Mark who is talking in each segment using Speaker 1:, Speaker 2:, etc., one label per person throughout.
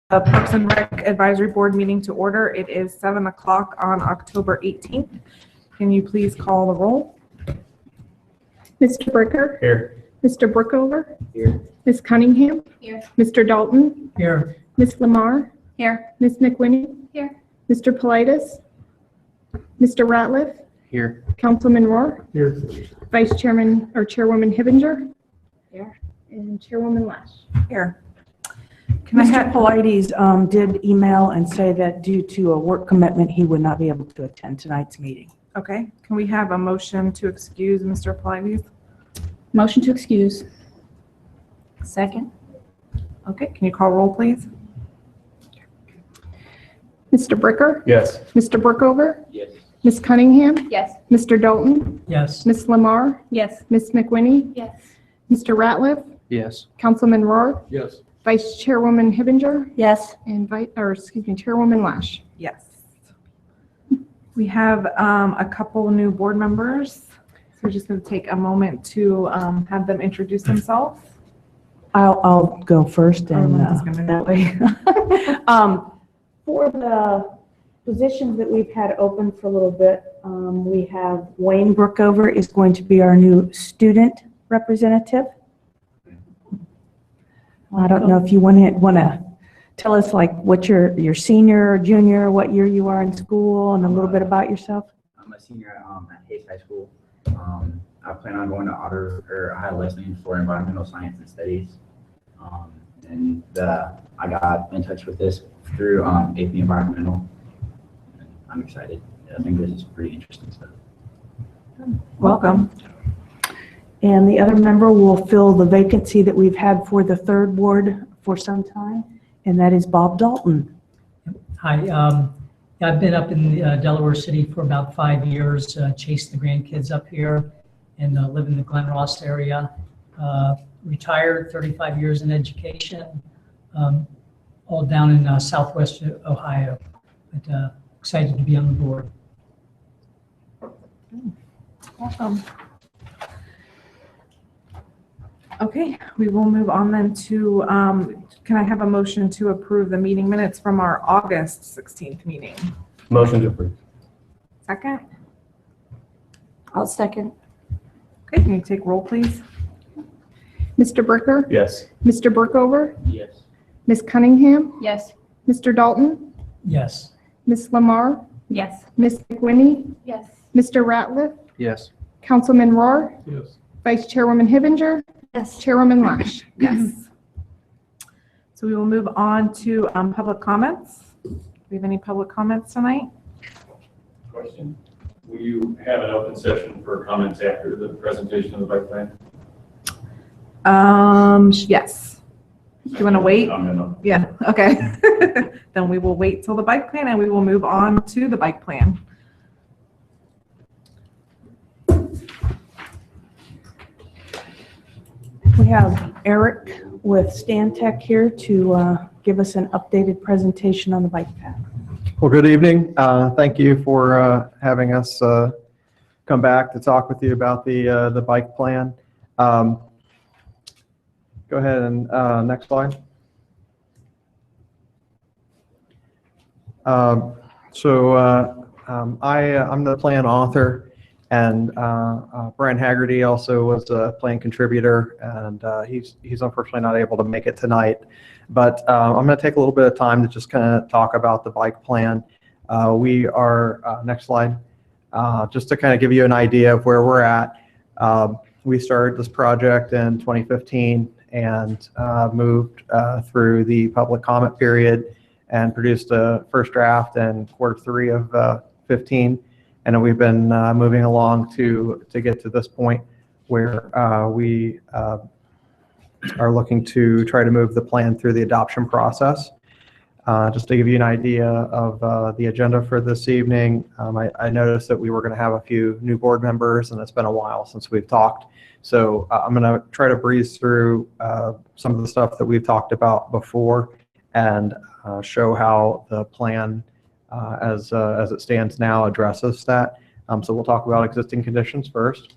Speaker 1: Parks and Rec Advisory Board meeting to order. It is 7 o'clock on October 18th. Can you please call the roll?
Speaker 2: Mr. Bricker?
Speaker 3: Here.
Speaker 2: Mr. Brookover?
Speaker 3: Here.
Speaker 2: Ms. Cunningham?
Speaker 4: Here.
Speaker 2: Mr. Dalton?
Speaker 3: Here.
Speaker 2: Ms. Lamar?
Speaker 4: Here.
Speaker 2: Ms. McWinney?
Speaker 4: Here.
Speaker 2: Mr. Politis? Mr. Ratliff?
Speaker 3: Here.
Speaker 2: Councilman Rohr?
Speaker 3: Here.
Speaker 2: Vice Chairman or Chairwoman Hibinger?
Speaker 4: Here.
Speaker 2: And Chairwoman Lash.
Speaker 1: Here. Can I
Speaker 5: Mr.
Speaker 1: have,
Speaker 5: Politis did email and say that due to a work commitment, he would not be able to attend tonight's meeting.
Speaker 1: okay, can we have a motion to excuse Mr. Politis?
Speaker 4: Motion to excuse. Second.
Speaker 1: Okay, can you call roll, please?
Speaker 2: Mr. Bricker?
Speaker 3: Yes.
Speaker 2: Mr. Brookover?
Speaker 3: Yes.
Speaker 2: Ms. Cunningham?
Speaker 4: Yes.
Speaker 2: Mr. Dalton?
Speaker 3: Yes.
Speaker 2: Ms. Lamar?
Speaker 4: Yes.
Speaker 2: Ms. McWinney?
Speaker 4: Yes.
Speaker 2: Mr. Ratliff?
Speaker 3: Yes.
Speaker 2: Councilman Rohr?
Speaker 3: Yes.
Speaker 2: Vice Chairwoman Hibinger?
Speaker 4: Yes.
Speaker 2: And Chairwoman Lash.
Speaker 1: Yes. We have a couple new board members. So we're just going to take a moment to have them introduce themselves.
Speaker 5: I'll go first and
Speaker 1: Linda's gonna-
Speaker 5: that way. For the positions that we've had open for a little bit, we have Wayne Brookover is going to be our new student representative. I don't know if you want to tell us like what your senior or junior, what year you are in school, and a little bit about yourself.
Speaker 6: I'm a senior at Hayes High School. I plan on going to high listening for environmental science and studies. I got in touch with this through AP Environmental. And I'm excited. I think this is pretty interesting stuff.
Speaker 1: Welcome.
Speaker 5: And the other member will fill the vacancy that we've had for the third ward for some time, and that is Bob Dalton.
Speaker 7: Hi, I've been up in Delaware City for about 5 years, chased the grandkids up here and live in the Glen Ross area. Retired, 35 years in education, all down in Southwest Ohio. But excited to be on the board.
Speaker 1: Welcome. Okay, we will move on then to, can I have a motion to approve the meeting minutes from our August 16th meeting?
Speaker 3: Motion to approve.
Speaker 1: Second?
Speaker 4: I'll second.
Speaker 1: Okay, can you take roll, please?
Speaker 2: Mr. Bricker?
Speaker 3: Yes.
Speaker 2: Mr. Brookover?
Speaker 6: Yes.
Speaker 2: Ms. Cunningham?
Speaker 4: Yes.
Speaker 2: Mr. Dalton?
Speaker 7: Yes.
Speaker 2: Ms. Lamar?
Speaker 4: Yes.
Speaker 2: Ms. McWinney?
Speaker 4: Yes.
Speaker 2: Mr. Ratliff?
Speaker 3: Yes.
Speaker 2: Councilman Rohr?
Speaker 3: Yes.
Speaker 2: Vice Chairwoman Hibinger?
Speaker 4: Yes.
Speaker 2: Chairwoman Lash.
Speaker 1: Yes. So we will move on to public comments. Do we have any public comments tonight?
Speaker 8: Question. Will you have an open session for comments after the presentation of the bike plan?
Speaker 1: Yes. Do you want to wait?
Speaker 8: No.
Speaker 1: Yeah, okay. Then we will wait till the bike plan and we will move on to the bike plan.
Speaker 5: We have Eric with Stantec here to give us an updated presentation on the bike path.
Speaker 9: Well, good evening. Thank you for having us come back to talk with you about the bike plan. Go ahead and next slide. I'm the plan author, and Brian Haggerty also was a plan contributor, and he's unfortunately not able to make it tonight. But I'm going to take a little bit of time to just kind of talk about the bike plan. We are, next slide, just to kind of give you an idea of where we're at. We started this project in 2015 and moved through the public comment period and produced a first draft in Q3 of 15. And then we've been moving along to get to this point where we are looking to try to move the plan through the adoption process. Just to give you an idea of the agenda for this evening, I noticed that we were going to have a few new board members, and it's been a while since we've talked. So I'm going to try to breeze through some of the stuff that we've talked about before and show how the plan as it stands now addresses that. So we'll talk about existing conditions first.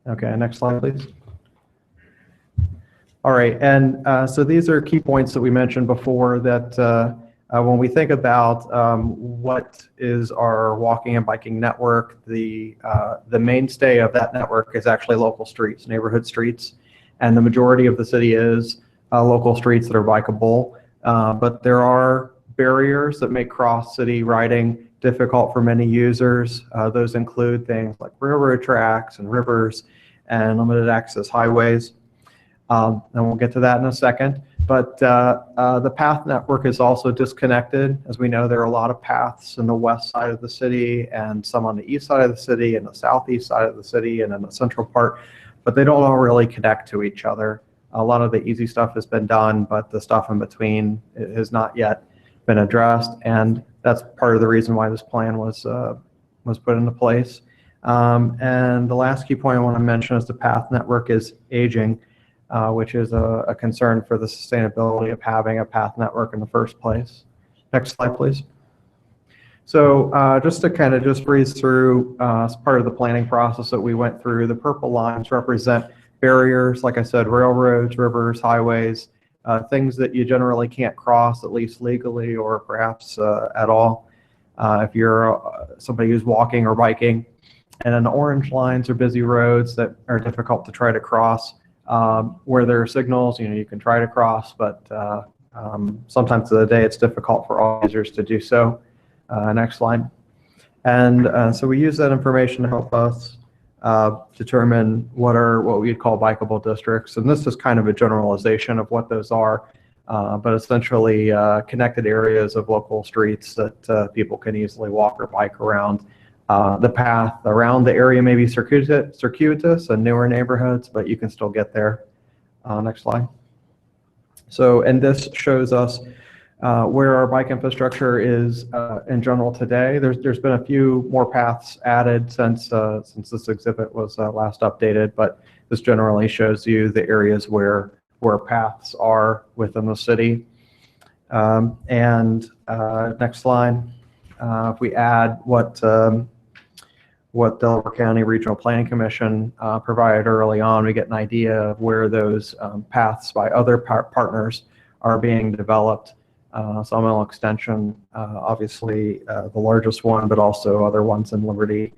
Speaker 9: Okay, next slide, please. All right, and so these are key points that we mentioned before that when we think about what is our walking and biking network, the mainstay of that network is actually local streets, neighborhood streets, and the majority of the city is local streets that are bikeable. But there are barriers that make cross-city riding difficult for many users. Those include things like railroad tracks and rivers and limited access highways. And we'll get to that in a second. But the path network is also disconnected. As we know, there are a lot of paths in the west side of the city and some on the east side of the city and the southeast side of the city and in the central part, but they don't all really connect to each other. A lot of the easy stuff has been done, but the stuff in between has not yet been addressed, and that's part of the reason why this plan was put into place. And the last key point I want to mention is the path network is aging. Which is a concern for the sustainability of having a path network in the first place. Next slide, please. So just to kind of just breeze through as part of the planning process that we went through, the purple lines represent barriers, like I said, railroads, rivers, highways, things that you generally can't cross, at least legally or perhaps at all, if you're somebody who's walking or biking. And then the orange lines are busy roads that are difficult to try to cross. Where there are signals, you can try to cross, but sometimes of the day it's difficult for all users to do so. Next slide. And so we use that information to help us determine what we'd call bikeable districts. And this is kind of a generalization of what those are, but essentially connected areas of local streets that people can easily walk or bike around. The path around the area may be circuitous and newer neighborhoods, but you can still get there. Next slide. So, and this shows us where our bike infrastructure is in general today. There's been a few more paths added since this exhibit was last updated, but this generally shows you the areas where paths are within the city. Next slide. If we add what Delaware County Regional Planning Commission provided early on, we get an idea of where those paths by other partners are being developed. Sawmill Extension, obviously the largest one, but also other ones in Liberty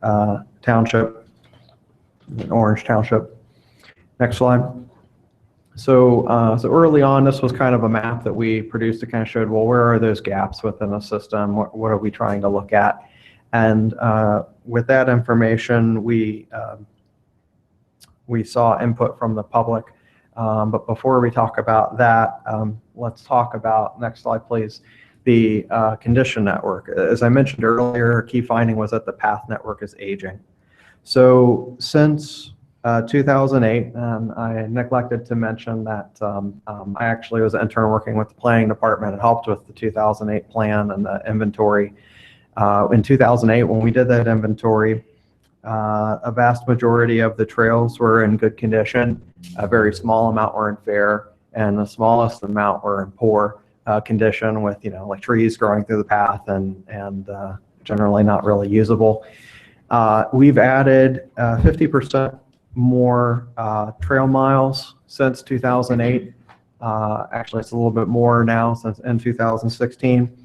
Speaker 9: Township, Orange Township. Next slide. So early on, this was kind of a map that we produced that kind of showed, well, where are those gaps within the system? What are we trying to look at? And with that information, we saw input from the public. But before we talk about that, let's talk about, next slide, please, the condition network. As I mentioned earlier, a key finding was that the path network is aging. So since 2008, and I neglected to mention that I actually was an intern working with the planning department and helped with the 2008 plan and the inventory. In 2008, when we did that inventory, a vast majority of the trails were in good condition. A very small amount were in fair, and the smallest amount were in poor condition with, like trees growing through the path and generally not really usable. We've added 50% more trail miles since 2008. Actually, it's a little bit more now since in 2016.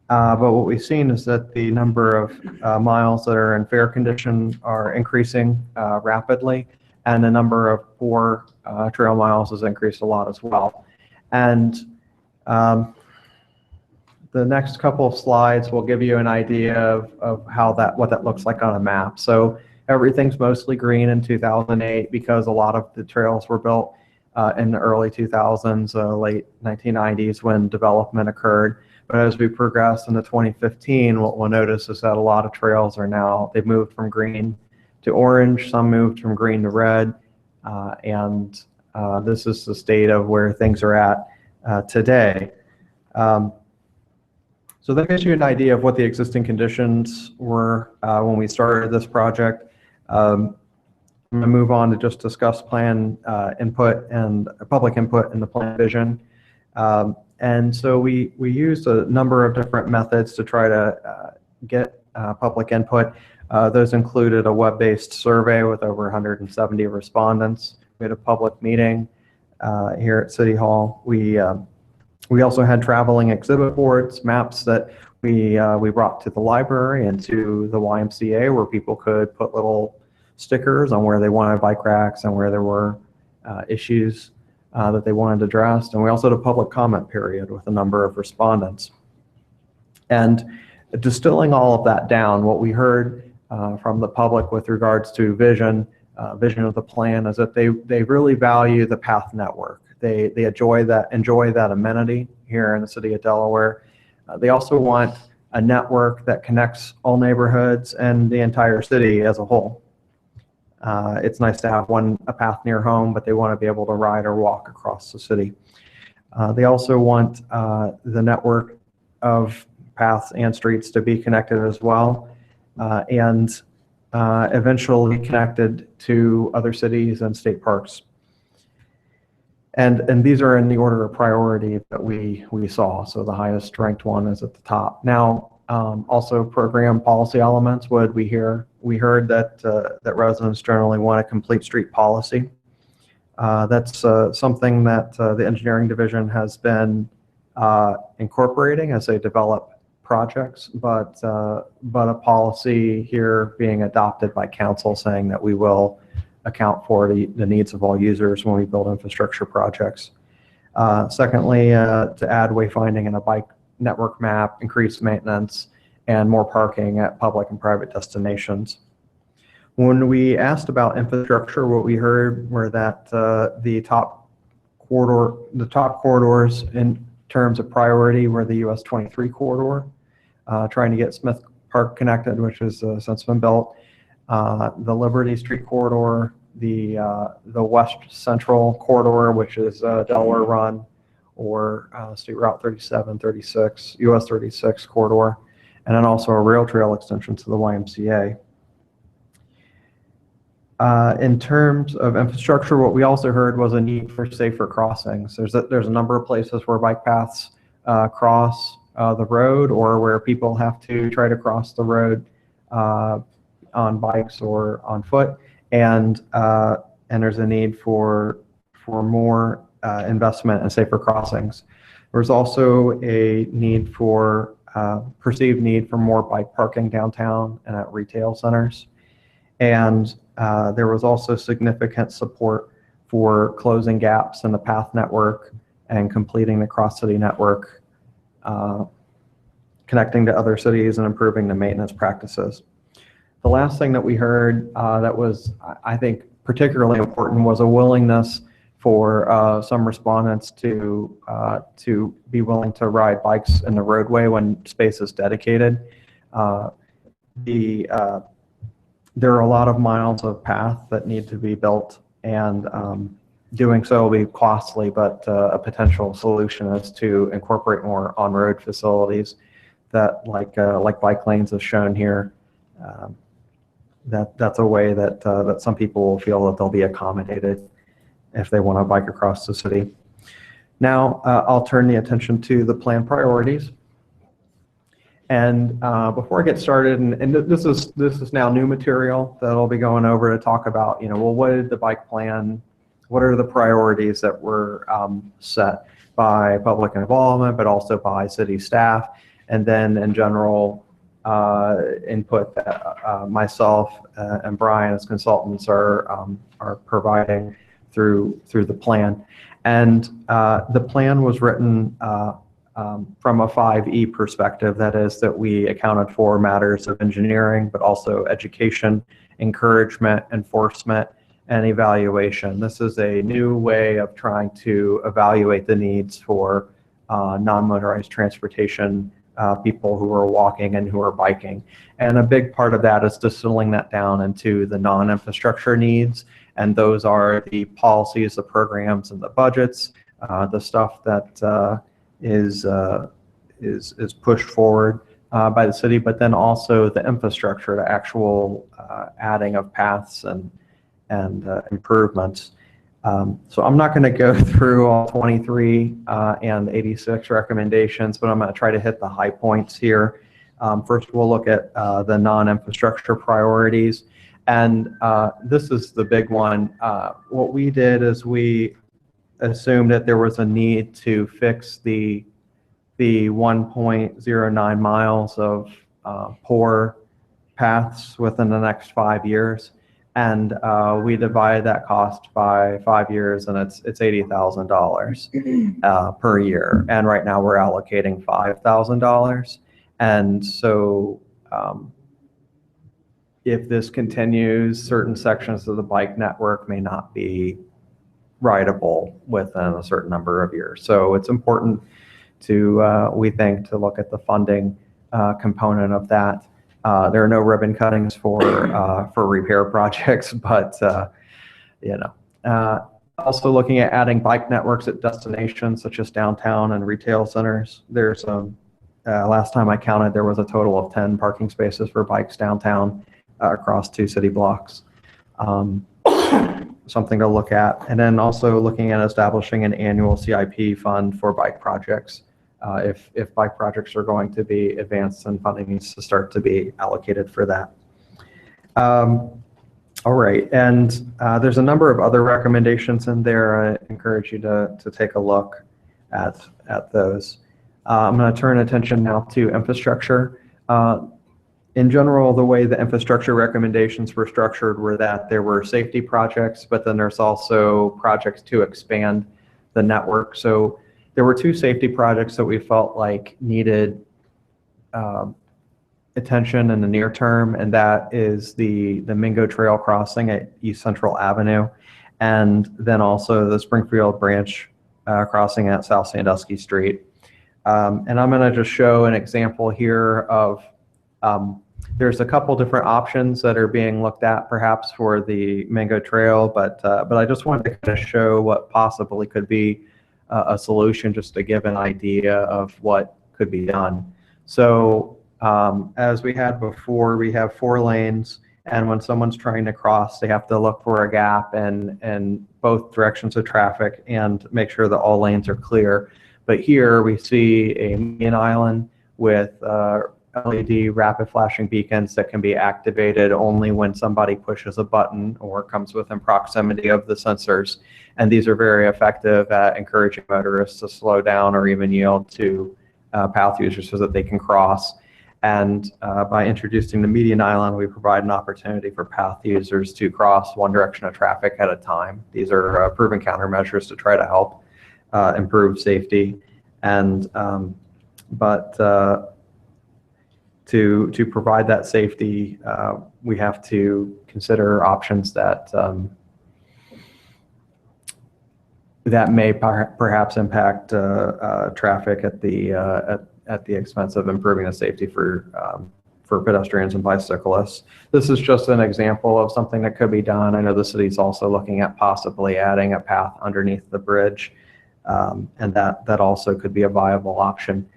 Speaker 9: But what we've seen is that the number of miles that are in fair condition are increasing rapidly, and the number of poor trail miles has increased a lot as well. And the next couple of slides will give you an idea of what that looks like on a map. So everything's mostly green in 2008 because a lot of the trails were built in the early 2000s, late 1990s when development occurred. But as we progress into 2015, what we'll notice is that a lot of trails are now, they've moved from green to orange, some moved from green to red, and this is the state of where things are at today. So that gives you an idea of what the existing conditions were when we started this project. I'm going to move on to just discuss plan input and public input in the plan vision. And so we used a number of different methods to try to get public input. Those included a web-based survey with over 170 respondents. We had a public meeting, here at City Hall. We also had traveling exhibit boards, maps that we brought to the library and to the YMCA, where people could put little stickers on where they wanted bike racks and where there were issues that they wanted addressed. And we also had a public comment period with a number of respondents. And distilling all of that down, what we heard from the public with regards to vision of the plan is that they really value the path network. They enjoy that amenity here in the city of Delaware. They also want a network that connects all neighborhoods and the entire city as a whole. It's nice to have a path near home, but they want to be able to ride or walk across the city. They also want the network of paths and streets to be connected as well, and eventually connected to other cities and state parks. And these are in the order of priority that we saw. So the highest ranked one is at the top. Now, also program policy elements. We heard that residents generally want a complete street policy. That's something that the engineering division has been incorporating as they develop projects, but a policy here being adopted by council saying that we will account for the needs of all users when we build infrastructure projects. Secondly, to add wayfinding and a bike network map, increased maintenance, and more parking at public and private destinations. When we asked about infrastructure, what we heard were that the top corridors in terms of priority were the US 23 corridor, trying to get Smith Park connected, which has since been built, the Liberty Street corridor, the West Central corridor, which is Delaware Run, or State Route 37, 36, US 36 corridor, and then also a rail trail extension to the YMCA. In terms of infrastructure, what we also heard was a need for safer crossings. There's a number of places where bike paths cross the road, or where people have to try to cross the road on bikes or on foot, and there's a need for more investment in safer crossings. There's also a need for perceived need for more bike parking downtown and at retail centers, and there was also significant support for closing gaps in the path network and completing the cross-city network, connecting to other cities and improving the maintenance practices. The last thing that we heard that was, I think, particularly important was a willingness for some respondents to be willing to ride bikes in the roadway when space is dedicated. There are a lot of miles of path that need to be built, and doing so will be costly, but a potential solution is to incorporate more on-road facilities that, like bike lanes as shown here. That's a way that some people will feel that they'll be accommodated if they want to bike across the city. Now, I'll turn the attention to the plan priorities. And before I get started, and this is now new material that I'll be going over to talk about, well, what did the bike plan, what are the priorities that were set by public involvement, but also by city staff, and then in general input that myself and Brian as consultants are providing through the plan. And the plan was written from a 5E perspective. That is, that we accounted for matters of engineering, but also education, encouragement, enforcement, and evaluation. This is a new way of trying to evaluate the needs for non-motorized transportation, people who are walking and who are biking. And a big part of that is distilling that down into the non-infrastructure needs. And those are the policies, the programs, and the budgets, the stuff that is pushed forward by the city, but then also the infrastructure, the actual adding of paths and improvements. So I'm not going to go through all 23 and 86 recommendations, but I'm going to try to hit the high points here. First, we'll look at the non-infrastructure priorities. And this is the big one. What we did is we assumed that there was a need to fix the 1.09 miles of poor paths within the next 5 years. And we divided that cost by 5 years, and it's $80,000 per year. And right now we're allocating $5,000. And so if this continues, certain sections of the bike network may not be rideable within a certain number of years. So it's important to, we think, to look at the funding component of that. There are no ribbon cuttings for repair projects, but also looking at adding bike networks at destinations such as downtown and retail centers. There's last time I counted, there was a total of 10 parking spaces for bikes downtown across 2 city blocks. Something to look at. And then also looking at establishing an annual CIP fund for bike projects. If bike projects are going to be advanced, then funding needs to start to be allocated for that. All right, and there's a number of other recommendations in there. I encourage you to take a look at those. I'm going to turn attention now to infrastructure. In general, the way the infrastructure recommendations were structured were that there were safety projects, but then there's also projects to expand the network. So there were 2 safety projects that we felt like needed attention in the near term, and that is the Mingo Trail crossing at East Central Avenue, and then also the Springfield Branch crossing at South Sandusky Street. And I'm going to just show an example here of there's a couple different options that are being looked at perhaps for the Mingo Trail, but I just wanted to kind of show what possibly could be a solution, just to give an idea of what could be done. So as we had before, we have 4 lanes, and when someone's trying to cross, they have to look for a gap in both directions of traffic and make sure that all lanes are clear. But here we see a median island with LED rapid flashing beacons that can be activated only when somebody pushes a button or comes within proximity of the sensors. And these are very effective at encouraging motorists to slow down or even yield to path users so that they can cross. And by introducing the median island, we provide an opportunity for path users to cross one direction of traffic at a time. These are proven countermeasures to try to help improve safety. And to provide that safety, we have to consider options that that may perhaps impact traffic at the expense of improving the safety for pedestrians and bicyclists. This is just an example of something that could be done. I know the city's also looking at possibly adding a path underneath the bridge, and that also could be a viable option.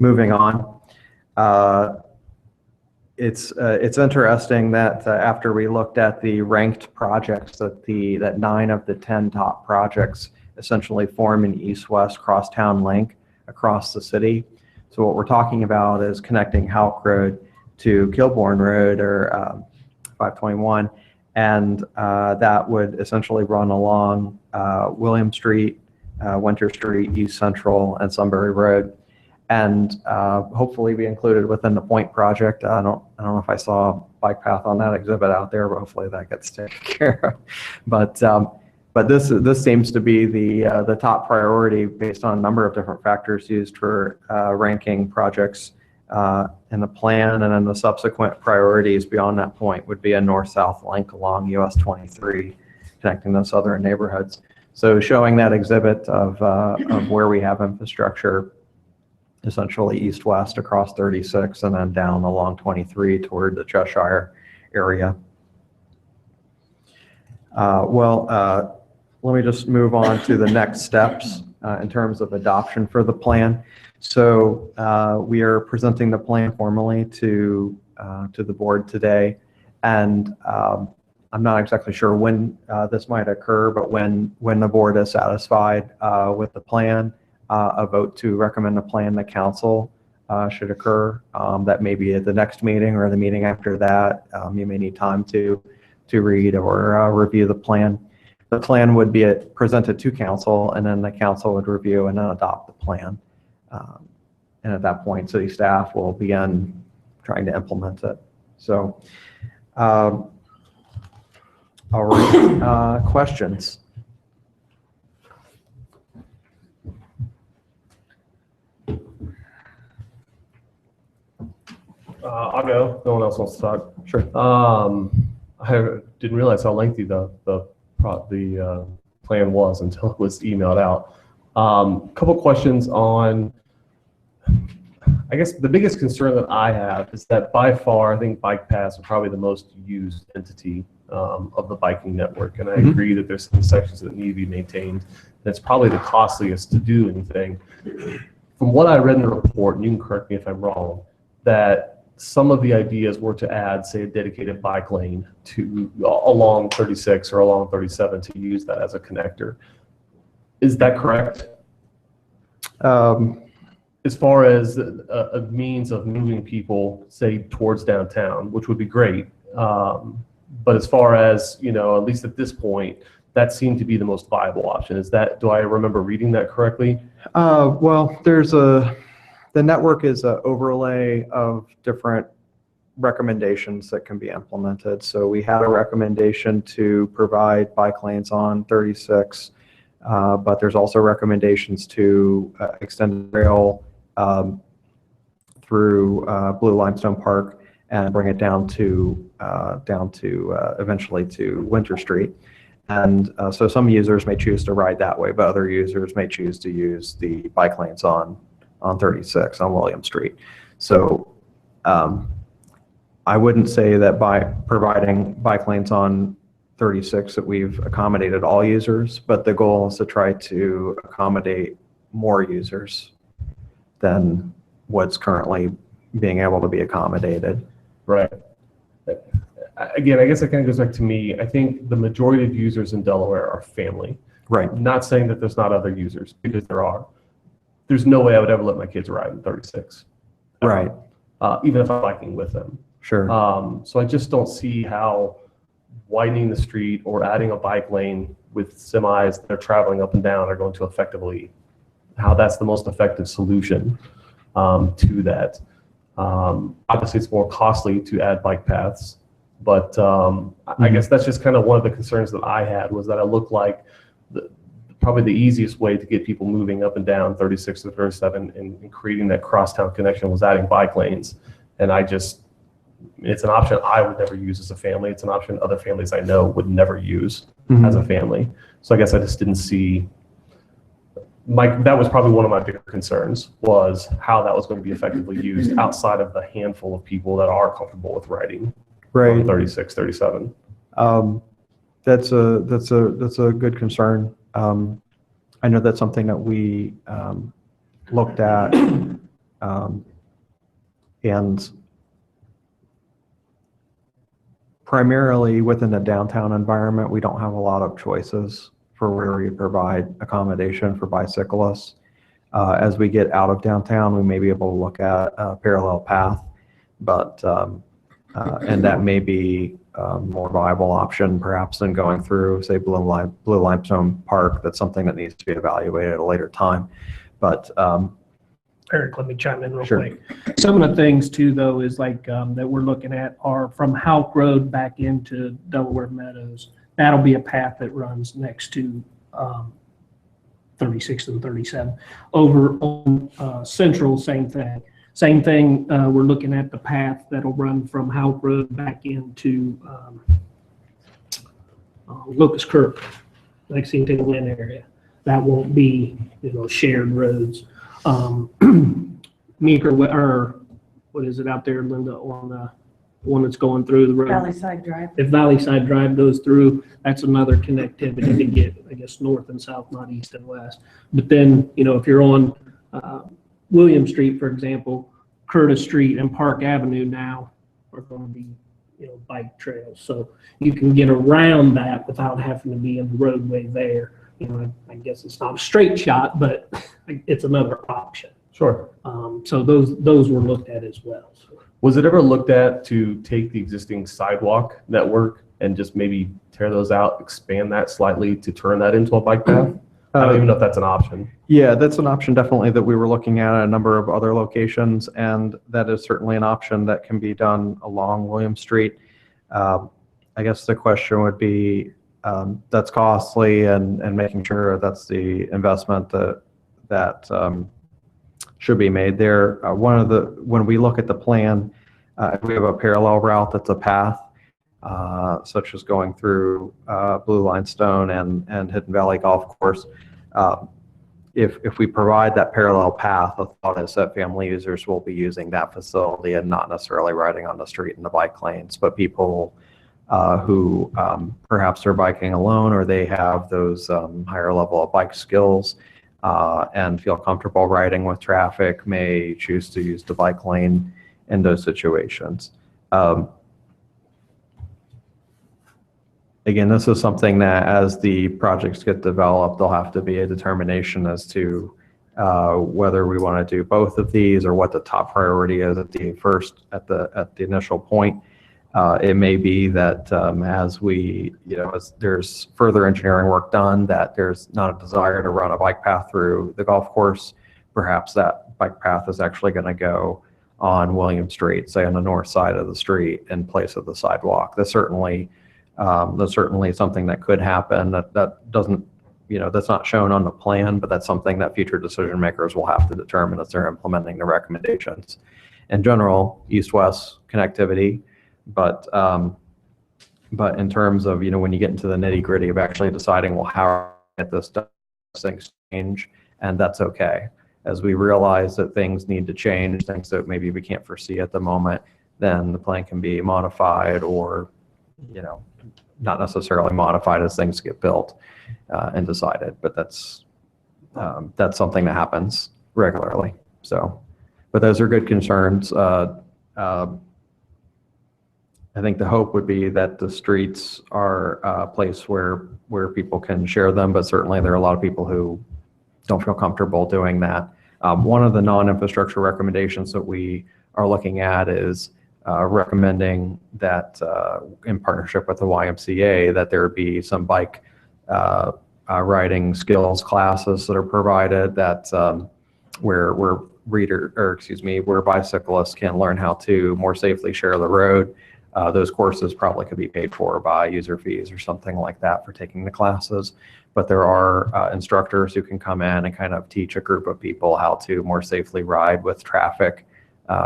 Speaker 9: Moving on. It's interesting that after we looked at the ranked projects, that 9 of the 10 top projects essentially form an east-west crosstown link across the city. So what we're talking about is connecting Houck Road to Kilbourne Road, or 521, and that would essentially run along William Street, Winter Street, East Central, and Sunbury Road, and hopefully be included within the Point project. I don't know if I saw a bike path on that exhibit out there, but hopefully that gets taken care of. But this seems to be the top priority based on a number of different factors used for ranking projects in the plan, and then the subsequent priorities beyond that point would be a north-south link along US 23 connecting those southern neighborhoods. So showing that exhibit of where we have infrastructure essentially east-west across 36 and then down along 23 toward the Cheshire area. Let me just move on to the next steps in terms of adoption for the plan. So we are presenting the plan formally to the board today, and I'm not exactly sure when this might occur, but when the board is satisfied with the plan, a vote to recommend the plan to council should occur. That may be at the next meeting or the meeting after that. You may need time to read or review the plan. the plan would be presented to council, and then the council would review and then adopt the plan. And at that point, city staff will begin trying to implement it. So, all right, questions?
Speaker 3: I'll go. No one else wants to talk.
Speaker 9: Sure.
Speaker 3: I didn't realize how lengthy the plan was until it was emailed out. Couple questions on, I guess the biggest concern that I have is that by far, I think bike paths are probably the most used entity of the biking network. And I agree that there's some sections that need to be maintained. And it's probably the costliest to do anything. From what I read in the report, and you can correct me if I'm wrong, that some of the ideas were to add, say, a dedicated bike lane to along 36 or along 37 to use that as a connector. Is that correct? As far as a means of moving people, say, towards downtown, which would be great. But as far as, you know, at least at this point, that seemed to be the most viable option. Is that, do I remember reading that correctly?
Speaker 9: Well, the network is an overlay of different recommendations that can be implemented. So we had a recommendation to provide bike lanes on 36, but there's also recommendations to extend the rail through Blue Limestone Park and bring it down to eventually to Winter Street. And so some users may choose to ride that way, but other users may choose to use the bike lanes on 36 on William Street. So I wouldn't say that by providing bike lanes on 36 that we've accommodated all users, but the goal is to try to accommodate more users than what's currently being able to be accommodated.
Speaker 3: Right. Again, I guess it kind of goes back to me. I think the majority of users in Delaware are family.
Speaker 9: Right.
Speaker 3: Not saying that there's not other users, because there are. There's no way I would ever let my kids ride in 36. ever.
Speaker 9: Right.
Speaker 3: Even if I'm biking with them.
Speaker 9: Sure.
Speaker 3: So I just don't see how widening the street or adding a bike lane with semis that are traveling up and down are going to effectively, how that's the most effective solution to that. Obviously, it's more costly to add bike paths, but I guess that's just kind of one of the concerns that I had, was that it looked like probably the easiest way to get people moving up and down 36 to 37 and creating that crosstown connection was adding bike lanes. And it's an option I would never use as a family. It's an option other families I know would never use as a family. So I guess I just didn't see, that was probably one of my bigger concerns, was how that was going to be effectively used outside of the handful of people that are comfortable with riding
Speaker 9: Right.
Speaker 3: 36, 37.
Speaker 9: That's a good concern. I know that's something that we looked at, and primarily within the downtown environment, we don't have a lot of choices for where we provide accommodation for bicyclists. As we get out of downtown, we may be able to look at a parallel path, but and that may be a more viable option perhaps than going through, say, Blue Limestone Park. That's something that needs to be evaluated at a later time. But
Speaker 10: Eric, let me chime in real
Speaker 9: Sure.
Speaker 10: quick. Some of the things too, though, is like that we're looking at are from Houck Road back into Delaware Meadows. That'll be a path that runs next to 36 and 37. Over on Central, same thing. Same thing, we're looking at the path that'll run from Houck Road back into Locust Kirk, Lexington Glen area. That won't be, shared roads. Meeker, or what is it out there, Linda, on the one that's going through the road?
Speaker 5: Valley Side Drive.
Speaker 10: If Valley Side Drive goes through, that's another connectivity to get, I guess, north and south, not east and west. But then, if you're on William Street, for example, Curtis Street and Park Avenue now are going to be, bike trails. So you can get around that without having to be in the roadway there. I guess it's not a straight shot, but it's another option.
Speaker 3: Sure.
Speaker 10: So those were looked at as well. So.
Speaker 3: Was it ever looked at to take the existing sidewalk network and just maybe tear those out, expand that slightly to turn that into a bike path? I don't even know if that's an option.
Speaker 9: Yeah, that's an option definitely that we were looking at a number of other locations, and that is certainly an option that can be done along William Street. I guess the question would be, that's costly, and making sure that's the investment that should be made there. When we look at the plan, if we have a parallel route that's a path, such as going through Blue Limestone and Hidden Valley Golf Course. If we provide that parallel path, the thought is that family users will be using that facility and not necessarily riding on the street in the bike lanes, but people who perhaps are biking alone, or they have those higher level of bike skills and feel comfortable riding with traffic, may choose to use the bike lane in those situations. Again, this is something that as the projects get developed, there'll have to be a determination as to whether we want to do both of these or what the top priority is at the initial point. It may be that as there's further engineering work done, that there's not a desire to run a bike path through the golf course. Perhaps that bike path is actually going to go on William Street, say on the north side of the street in place of the sidewalk. That's certainly something that could happen. That doesn't, that's not shown on the plan, but that's something that future decision makers will have to determine as they're implementing the recommendations. In general, east-west connectivity, but in terms of, when you get into the nitty-gritty of actually deciding, well, how get this done, things change, and that's okay. As we realize that things need to change, things that maybe we can't foresee at the moment, then the plan can be modified or, not necessarily modified as things get built and decided, but that's something that happens regularly. So, but those are good concerns. I think the hope would be that the streets are a place where people can share them, but certainly there are a lot of people who don't feel comfortable doing that. One of the non-infrastructure recommendations that we are looking at is recommending that in partnership with the YMCA, that there be some bike riding skills classes that are provided where bicyclists can learn how to more safely share the road. Those courses probably could be paid for by user fees or something like that for taking the classes. But there are instructors who can come in and kind of teach a group of people how to more safely ride with traffic,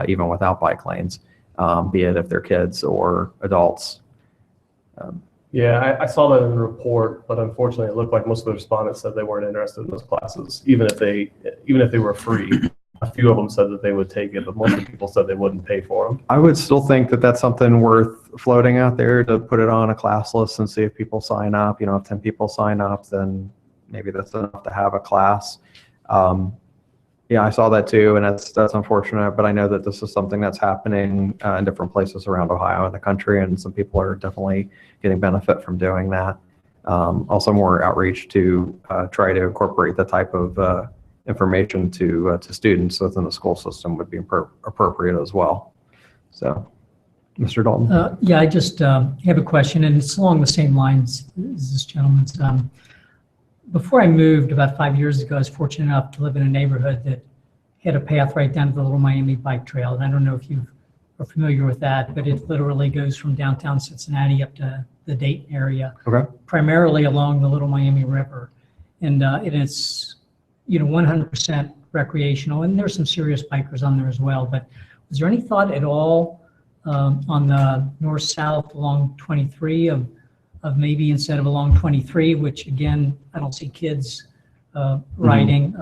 Speaker 9: even without bike lanes, be it if they're kids or adults.
Speaker 3: Yeah, I saw that in the report, but unfortunately it looked like most of the respondents said they weren't interested in those classes, even if they were free. A few of them said that they would take it, but most of the people said they wouldn't pay for them.
Speaker 9: I would still think that that's something worth floating out there, to put it on a class list and see if people sign up. If 10 people sign up, then maybe that's enough to have a class. Yeah, I saw that too, and that's unfortunate, but I know that this is something that's happening in different places around Ohio and the country, and some people are definitely getting benefit from doing that. Also more outreach to try to incorporate the type of information to students within the school system would be appropriate as well. So, Mr. Dalton.
Speaker 7: Yeah, I just have a question, and it's along the same lines as this gentleman's. Before I moved about 5 years ago, I was fortunate enough to live in a neighborhood that had a path right down to the Little Miami Bike Trail. And I don't know if you are familiar with that, but it literally goes from downtown Cincinnati up to the Dayton area,
Speaker 9: Okay.
Speaker 7: primarily along the Little Miami River. And it's 100% recreational, and there's some serious bikers on there as well. But was there any thought at all on the north-south along 23 of maybe instead of along 23, which again, I don't see kids riding,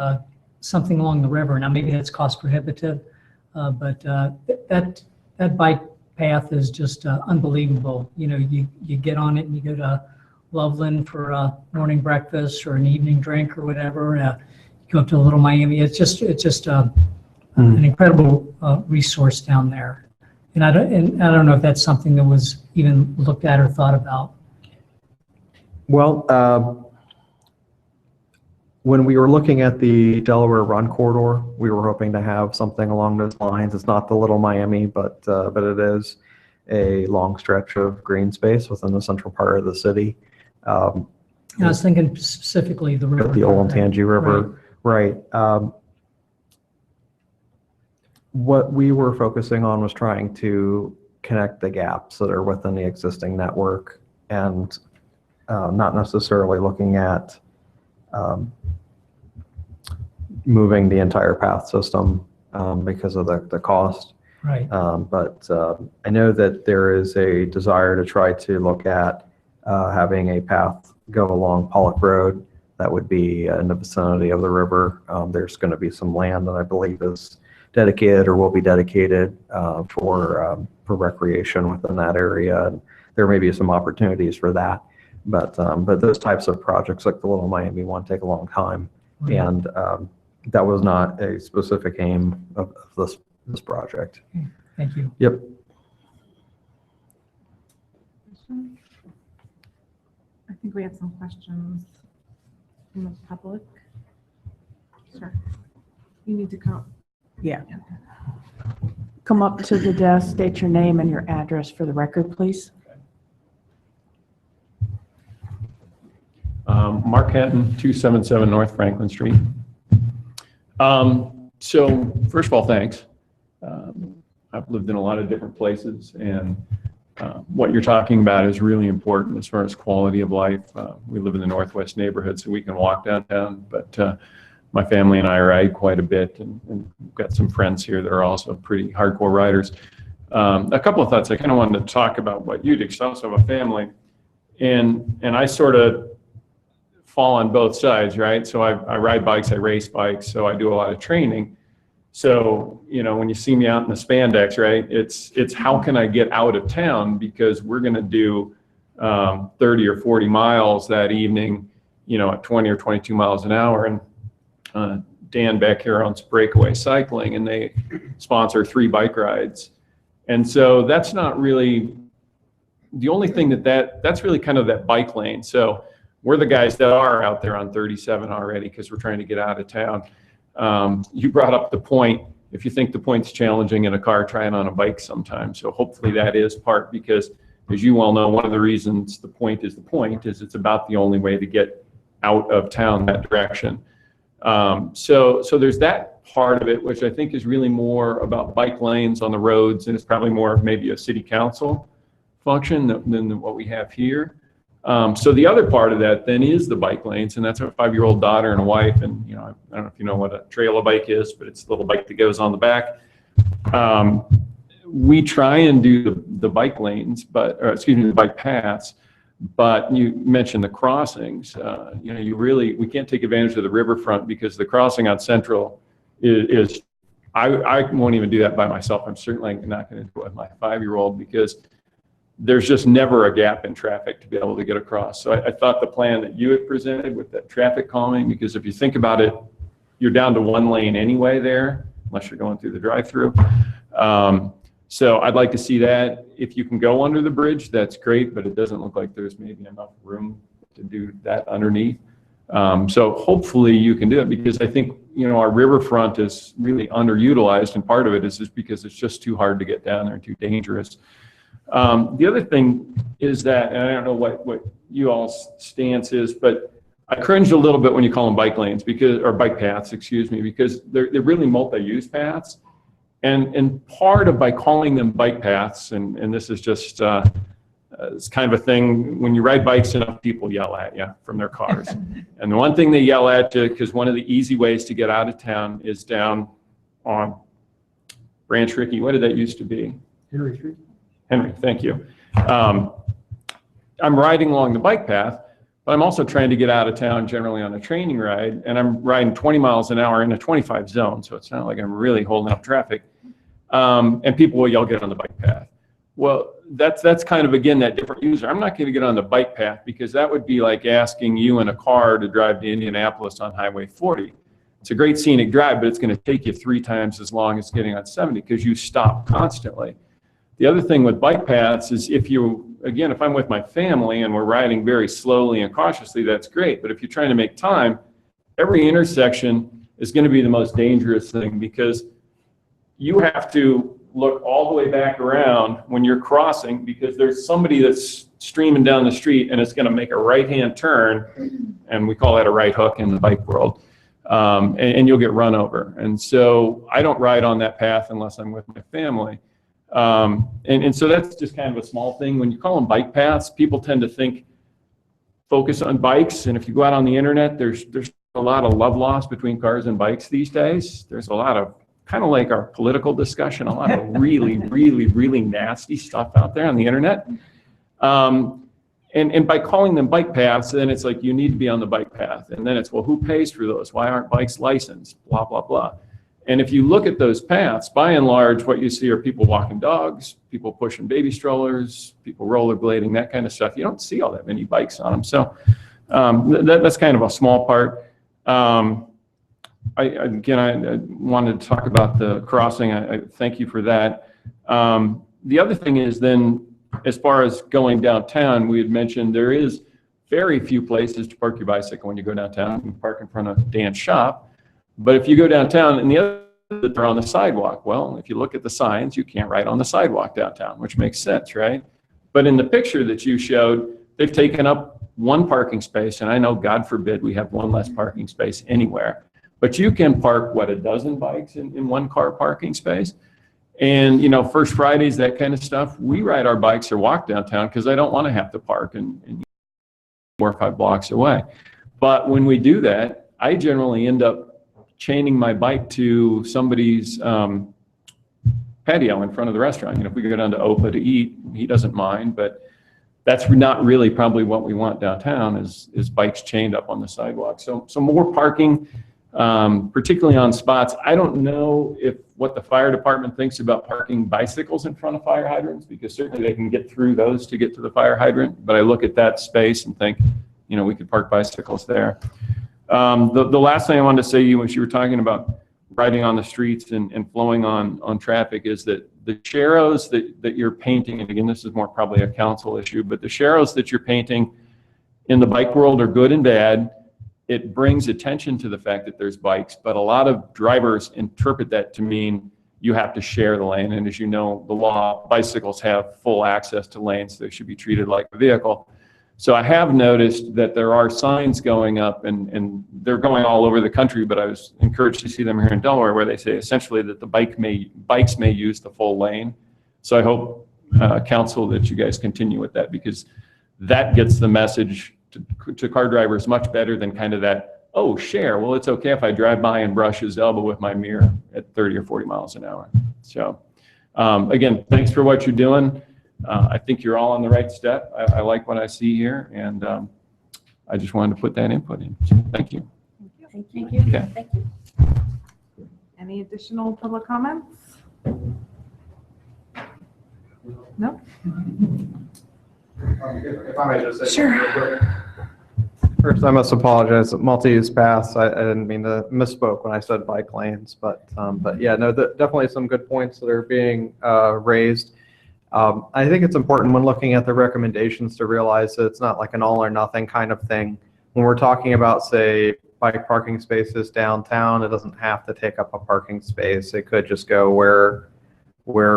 Speaker 7: something along the river? Now maybe that's cost prohibitive, but that bike path is just unbelievable. You get on it and you go to Loveland for a morning breakfast or an evening drink or whatever. Go up to Little Miami. It's just an incredible resource down there. And I don't know if that's something that was even looked at or thought about.
Speaker 9: Well, when we were looking at the Delaware Run corridor, we were hoping to have something along those lines. It's not the Little Miami, but it is. a long stretch of green space within the central part of the city.
Speaker 7: I was thinking specifically the river.
Speaker 9: The Olentangy River, right. What we were focusing on was trying to connect the gaps that are within the existing network and not necessarily looking at moving the entire path system because of the cost.
Speaker 7: Right.
Speaker 9: But I know that there is a desire to try to look at having a path go along Pollock Road that would be in the vicinity of the river. There's going to be some land that I believe is dedicated or will be dedicated for recreation within that area. And there may be some opportunities for that. But those types of projects like the Little Miami one take a long time.
Speaker 7: Right.
Speaker 9: And that was not a specific aim of this project.
Speaker 7: Thank you.
Speaker 9: Yep.
Speaker 1: I think we have some questions from the public. Sure. You need to come.
Speaker 5: Yeah. Come up to the desk, state your name and your address for the record, please.
Speaker 8: Mark Hatton, 277 North Franklin Street. So first of all, thanks. I've lived in a lot of different places, and what you're talking about is really important as far as quality of life. We live in the Northwest neighborhood, so we can walk downtown, but my family and I ride quite a bit, and we've got some friends here that are also pretty hardcore riders. A couple of thoughts. I kind of wanted to talk about what you do, because I also have a family, and I sort of fall on both sides, right? So I ride bikes, I race bikes, so I do a lot of training. So, you know, when you see me out in the spandex, right, it's how can I get out of town, because we're going to do 30 or 40 miles that evening, you know, at 20 or 22 miles an hour. And Dan back here owns Breakaway Cycling, and they sponsor 3 bike rides. And so that's not really the only thing that's really kind of that bike lane. So we're the guys that are out there on 37 already because we're trying to get out of town. You brought up the point. If you think the point's challenging in a car, try it on a bike sometime. So hopefully that is part, because as you well know, one of the reasons the point is it's about the only way to get out of town that direction. So there's that part of it, which I think is really more about bike lanes on the roads, and it's probably more of maybe a city council function than what we have here. So the other part of that then is the bike lanes, and that's a 5-year-old daughter and a wife, and you know, I don't know if you know what a trailer bike is, but it's the little bike that goes on the back. We try and do the bike lanes, the bike paths, but you mentioned the crossings. You know, we can't take advantage of the riverfront because the crossing on Central is I won't even do that by myself. I'm certainly not going to do it with my 5-year-old, because there's just never a gap in traffic to be able to get across. So I thought the plan that you had presented with that traffic calming, because if you think about it, you're down to 1 lane anyway there, unless you're going through the drive-through. So I'd like to see that. If you can go under the bridge, that's great, but it doesn't look like there's maybe enough room to do that underneath. So hopefully you can do it, because I think, you know, our riverfront is really underutilized, and part of it is just because it's just too hard to get down there and too dangerous. The other thing is that, and I don't know what you all's stance is, but I cringed a little bit when you call them bike lanes, or bike paths, excuse me, because they're really multi-use paths. And part of, by calling them bike paths, and this is just it's kind of a thing, when you ride bikes, enough people yell at you from their cars. And the one thing they yell at you, because one of the easy ways to get out of town is down on Branch Rickey. What did that used to be?
Speaker 10: Henry Street.
Speaker 8: Henry, thank you. I'm riding along the bike path, but I'm also trying to get out of town generally on a training ride, and I'm riding 20 miles an hour in a 25 zone, so it's not like I'm really holding up traffic. And people will yell, get on the bike path. Well, that's kind of, again, that different user. I'm not going to get on the bike path, because that would be like asking you in a car to drive to Indianapolis on Highway 40. It's a great scenic drive, but it's going to take you 3 times as long as getting on 70, because you stop constantly. The other thing with bike paths is if I'm with my family and we're riding very slowly and cautiously, that's great. But if you're trying to make time, every intersection is going to be the most dangerous thing, because you have to look all the way back around when you're crossing, because there's somebody that's streaming down the street and it's going to make a right-hand turn, and we call that a right hook in the bike world, and you'll get run over. And so I don't ride on that path unless I'm with my family. And so that's just kind of a small thing. When you call them bike paths, people tend to focus on bikes, and if you go out on the internet, there's a lot of love lost between cars and bikes these days. There's a lot of, kind of like our political discussion, a lot of really, really, really nasty stuff out there on the internet. And by calling them bike paths, then it's like you need to be on the bike path. And then it's, well, who pays for those? Why aren't bikes licensed? Blah, blah, blah. And if you look at those paths, by and large, what you see are people walking dogs, people pushing baby strollers, people rollerblading, that kind of stuff. You don't see all that many bikes on them. So that's kind of a small part. I wanted to talk about the crossing. I thank you for that. The other thing is then, as far as going downtown, we had mentioned there is very few places to park your bicycle when you go downtown. You can park in front of Dan's shop. But if you go downtown, and the other that they're on the sidewalk, well, if you look at the signs, you can't ride on the sidewalk downtown, which makes sense, right? But in the picture that you showed, they've taken up one parking space, and I know, God forbid, we have one less parking space anywhere. But you can park, what, a dozen bikes in one car parking space? And, First Fridays, that kind of stuff, we ride our bikes or walk downtown because I don't want to have to park and 4 or 5 blocks away. But when we do that, I generally end up chaining my bike to somebody's patio in front of the restaurant. If we go down to Opa to eat, he doesn't mind, but that's not really probably what we want downtown is bikes chained up on the sidewalk. So more parking, particularly on spots. I don't know what the fire department thinks about parking bicycles in front of fire hydrants, because certainly they can get through those to get to the fire hydrant. But I look at that space and think, we could park bicycles there. The last thing I wanted to say to you, was you were talking about riding on the streets and flowing on traffic, is that the sharrows that you're painting, and again, this is more probably a council issue, but the sharrows that you're painting in the bike world are good and bad. It brings attention to the fact that there's bikes, but a lot of drivers interpret that to mean you have to share the lane. And as you know, the law, bicycles have full access to lanes. They should be treated like a vehicle. So I have noticed that there are signs going up, and they're going all over the country, but I was encouraged to see them here in Delaware, where they say essentially that the bikes may use the full lane. So I hope, council, that you guys continue with that, because that gets the message to car drivers much better than kind of that, oh, share. Well, it's okay if I drive by and brush his elbow with my mirror at 30 or 40 miles an hour. So again, thanks for what you're doing. I think you're all on the right step. I like what I see here, and I just wanted to put that input in. So thank you.
Speaker 4: Thank you.
Speaker 8: Okay.
Speaker 4: Thank you.
Speaker 1: Any additional public comments? No?
Speaker 9: If I may just say
Speaker 1: Sure.
Speaker 9: real quick. First, I must apologize. Multi-use paths, I didn't mean to misspoke when I said bike lanes, but yeah, no, definitely some good points that are being raised. I think it's important when looking at the recommendations to realize that it's not like an all or nothing kind of thing. When we're talking about, say, bike parking spaces downtown, it doesn't have to take up a parking space. It could just go where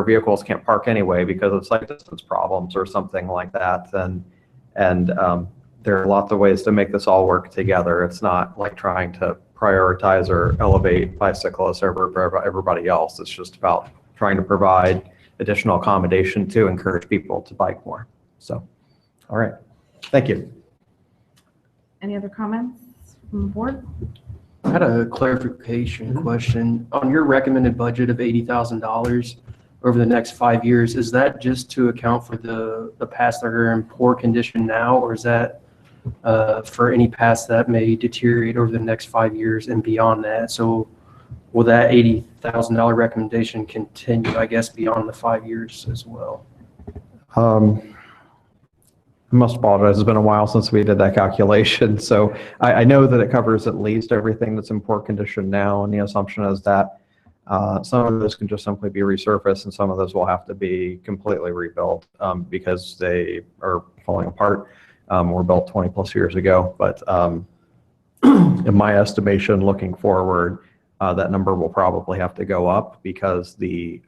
Speaker 9: vehicles can't park anyway because of sight distance problems or something like that. And there are lots of ways to make this all work together. It's not like trying to prioritize or elevate bicyclists over everybody else. It's just about trying to provide additional accommodation to encourage people to bike more. So, all right. Thank you.
Speaker 1: Any other comments from the board?
Speaker 11: I had a clarification question. On your recommended budget of $80,000 over the next 5 years, is that just to account for the paths that are in poor condition now, or is that for any paths that may deteriorate over the next 5 years and beyond that? So will that $80,000 recommendation continue, I guess, beyond the 5 years as well?
Speaker 9: I must apologize. It's been a while since we did that calculation. So I know that it covers at least everything that's in poor condition now, and the assumption is that some of those can just simply be resurfaced, and some of those will have to be completely rebuilt because they are falling apart. Were built 20 plus years ago. But in my estimation, looking forward, that number will probably have to go up because the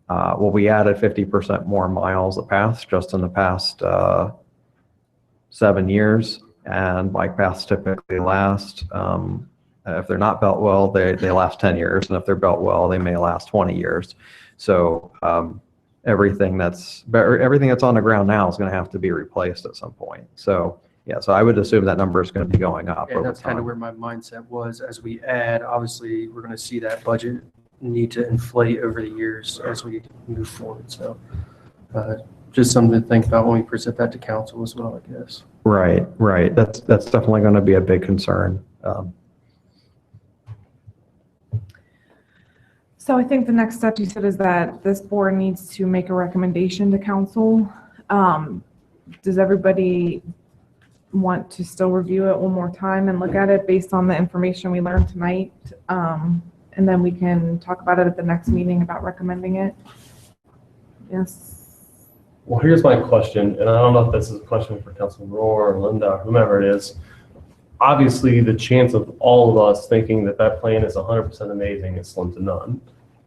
Speaker 9: Well, we added 50% more miles of paths just in the past 7 years, and bike paths typically last, if they're not built well, they last 10 years, and if they're built well, they may last 20 years. So everything that's on the ground now is going to have to be replaced at some point. So yeah, so I would assume that number is going to be going up
Speaker 11: And
Speaker 9: over
Speaker 11: that's kind of
Speaker 9: time.
Speaker 11: where my mindset was. As we add, obviously, we're going to see that budget need to inflate over the years as we move forward. So just something to think about when we present that to council as well, I guess.
Speaker 9: Right, right. That's definitely going to be a big concern.
Speaker 1: So I think the next step you said is that this board needs to make a recommendation to council. Does everybody want to still review it one more time and look at it based on the information we learned tonight? And then we can talk about it at the next meeting about recommending it? Yes.
Speaker 3: Well, here's my question, and I don't know if this is a question for Councilman Rohr or Linda or whomever it is. Obviously, the chance of all of us thinking that that plan is 100% amazing is slim to none.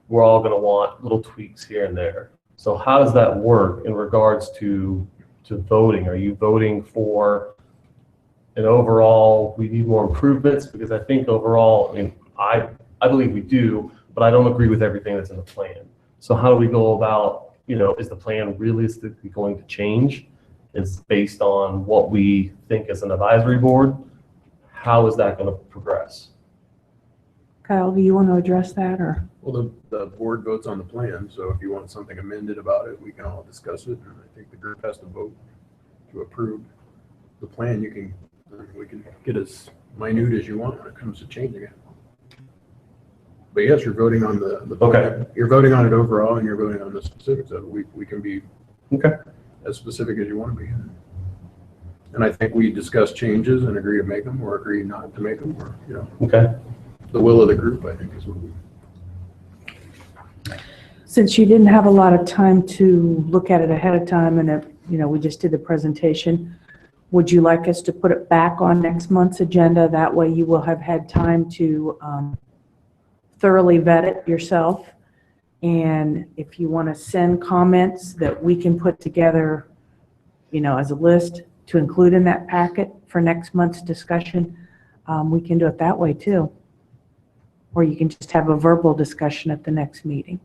Speaker 3: We're all going to want little tweaks here and there. So how does that work in regards to voting? Are you voting for an overall, we need more improvements? Because I think overall, I mean, I believe we do, but I don't agree with everything that's in the plan. So how do we go about, is the plan realistically going to change? It's based on what we think as an advisory board. How is that going to progress?
Speaker 5: Kyle, do you want to address that, or?
Speaker 12: Well, the board votes on the plan, so if you want something amended about it, we can all discuss it. And I think the group has to vote to approve the plan. We can get as minute as you want when it comes to changing it. But yes, you're voting on the plan.
Speaker 3: Okay.
Speaker 12: You're voting on it overall, and you're voting on the specifics of it. We can be
Speaker 3: Okay.
Speaker 12: as specific as you want to be. And I think we discuss changes and agree to make them or agree not to make them, or,
Speaker 3: Okay.
Speaker 12: the will of the group, I think, is what we.
Speaker 5: Since you didn't have a lot of time to look at it ahead of time and, we just did the presentation, would you like us to put it back on next month's agenda? That way you will have had time to thoroughly vet it yourself. And if you want to send comments that we can put together, as a list to include in that packet for next month's discussion, we can do it that way too. Or you can just have a verbal discussion at the next meeting.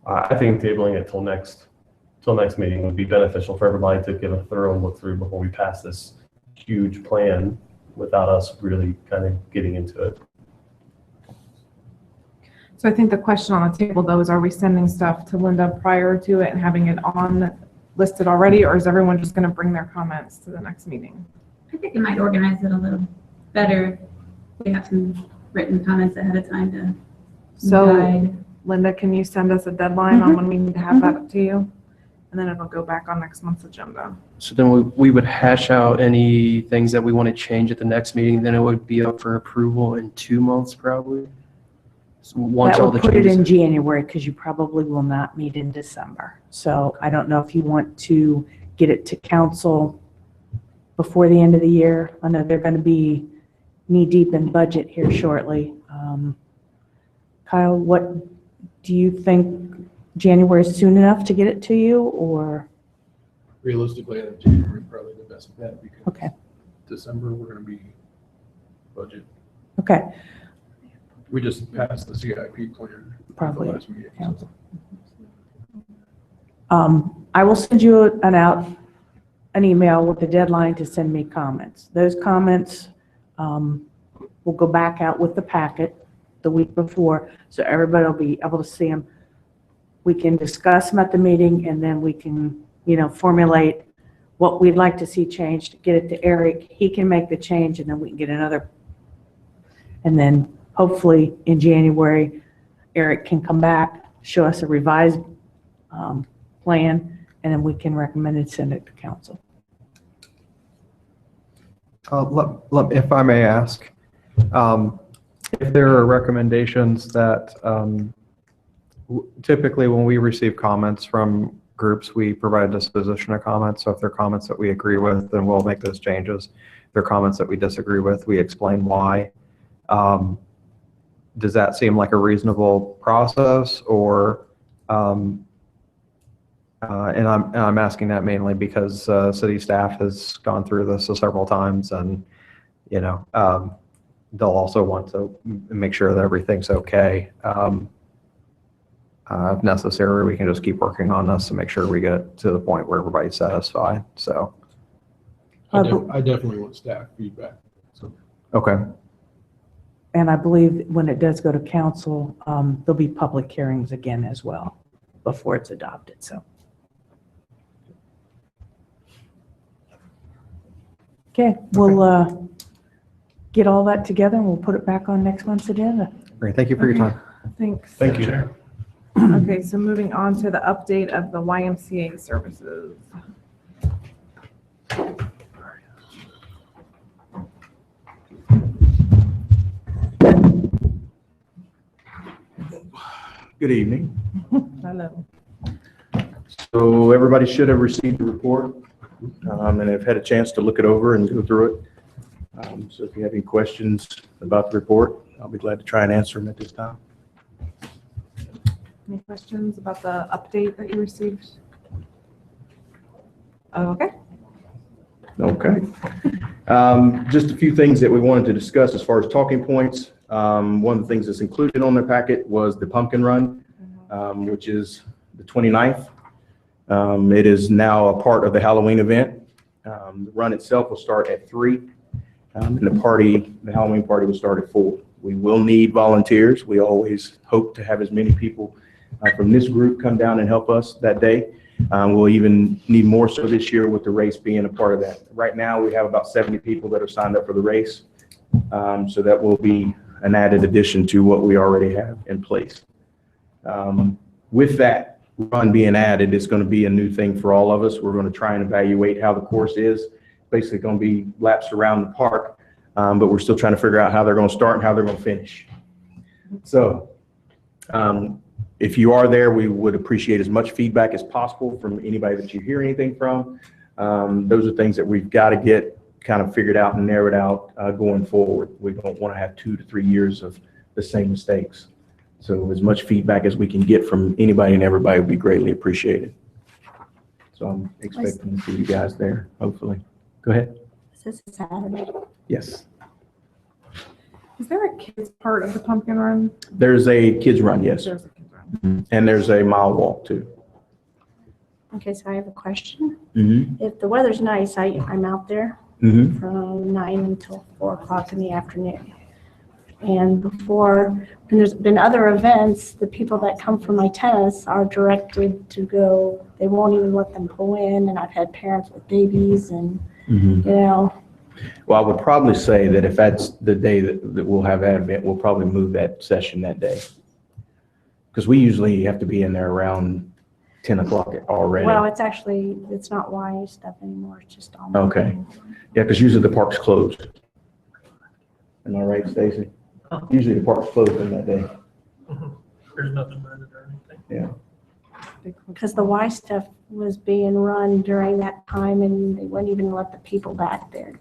Speaker 3: I think tabling it till next meeting would be beneficial for everybody to give a thorough look through before we pass this huge plan without us really kind of getting into it.
Speaker 1: So I think the question on the table though is, are we sending stuff to Linda prior to it and having it on listed already, or is everyone just going to bring their comments to the next meeting?
Speaker 4: I think it might organize it a little better. We have some written comments ahead of time to
Speaker 1: So
Speaker 4: guide.
Speaker 1: Linda, can you send us a deadline on when we need to have that up to you? And then it'll go back on next month's agenda.
Speaker 11: So then we would hash out any things that we want to change at the next meeting, then it would be up for approval in 2 months probably. So once
Speaker 5: That
Speaker 11: all the
Speaker 5: would put it
Speaker 11: changes.
Speaker 5: in January because you probably will not meet in December. So I don't know if you want to get it to council before the end of the year. I know they're going to be knee-deep in budget here shortly. Kyle, what do you think? January is soon enough to get it to you, or?
Speaker 12: Realistically, I think January is probably the best bet, because
Speaker 5: Okay.
Speaker 12: December, we're going to be budget.
Speaker 5: Okay,
Speaker 12: We just passed the CIP plan. at the
Speaker 5: Probably,
Speaker 12: last meeting,
Speaker 5: yeah.
Speaker 12: so.
Speaker 5: I will send you an email with the deadline to send me comments. Those comments will go back out with the packet the week before, so everybody will be able to see them. We can discuss them at the meeting, and then we can, formulate what we'd like to see changed, get it to Eric. He can make the change, and then we can get another. And then hopefully in January, Eric can come back, show us a revised plan, and then we can recommend and send it to council.
Speaker 9: If I may ask, if there are recommendations that typically when we receive comments from groups, we provide a disposition of comments. So if there are comments that we agree with, then we'll make those changes. If there are comments that we disagree with, we explain why. does that seem like a reasonable process or, and I'm asking that mainly because city staff has gone through this several times and, you know, they'll also want to make sure that everything's okay. If necessary, we can just keep working on this to make sure we get to the point where everybody's satisfied. So,
Speaker 12: I definitely want staff feedback. So
Speaker 9: okay.
Speaker 5: And I believe when it does go to council, there'll be public hearings again as well before it's adopted, so. Okay, we'll get all that together and we'll put it back on next month's agenda.
Speaker 9: Great. Thank you for your time.
Speaker 1: Thanks.
Speaker 3: Thank you.
Speaker 1: Okay, so moving on to the update of the YMCA services.
Speaker 13: Good evening.
Speaker 1: Hello.
Speaker 13: So everybody should have received the report and have had a chance to look it over and go through it. So if you have any questions about the report, I'll be glad to try and answer them at this time.
Speaker 1: Any questions about the update that you received? Okay.
Speaker 13: Okay. Just a few things that we wanted to discuss as far as talking points. One of the things that's included on the packet was the pumpkin run, which is the 29th. It is now a part of the Halloween event. The run itself will start at 3, and the Halloween party will start at 4. We will need volunteers. We always hope to have as many people from this group come down and help us that day. We'll even need more so this year with the race being a part of that. Right now, we have about 70 people that are signed up for the race. So that will be an added addition to what we already have in place. With that run being added, it's going to be a new thing for all of us. We're going to try and evaluate how the course is. Basically going to be laps around the park, but we're still trying to figure out how they're going to start and how they're going to finish. So if you are there, we would appreciate as much feedback as possible from anybody that you hear anything from. Those are things that we've got to get kind of figured out and narrowed out going forward. We don't want to have 2 to 3 years of the same mistakes. So as much feedback as we can get from anybody and everybody would be greatly appreciated. So I'm expecting to see you guys there, hopefully. Go ahead.
Speaker 14: Is this Saturday?
Speaker 13: Yes.
Speaker 1: Is there a kids part of the pumpkin run?
Speaker 13: There's a kids run, yes.
Speaker 1: There's a kids run.
Speaker 13: And there's a mile walk too.
Speaker 14: Okay, so I have a question.
Speaker 13: Mm-hmm.
Speaker 14: If the weather's nice, I'm out there
Speaker 13: Mm-hmm.
Speaker 14: from 9 until 4 o'clock in the afternoon. And before, when there's been other events, the people that come from my tennis are directed to go, they won't even let them pull in, and I've had parents with babies and,
Speaker 13: Mm-hmm.
Speaker 14: you know.
Speaker 13: Well, I would probably say that if that's the day that we'll have that event, we'll probably move that session that day. Because we usually have to be in there around 10 o'clock already.
Speaker 14: Well, it's not Y stuff anymore, it's just all.
Speaker 13: Okay. Yeah, because usually the park's closed. Am I right, Stacy? Usually the park's closed on that day.
Speaker 10: There's nothing rented or anything.
Speaker 13: Yeah.
Speaker 14: Because the Y stuff was being run during that time and they wouldn't even let the people back there.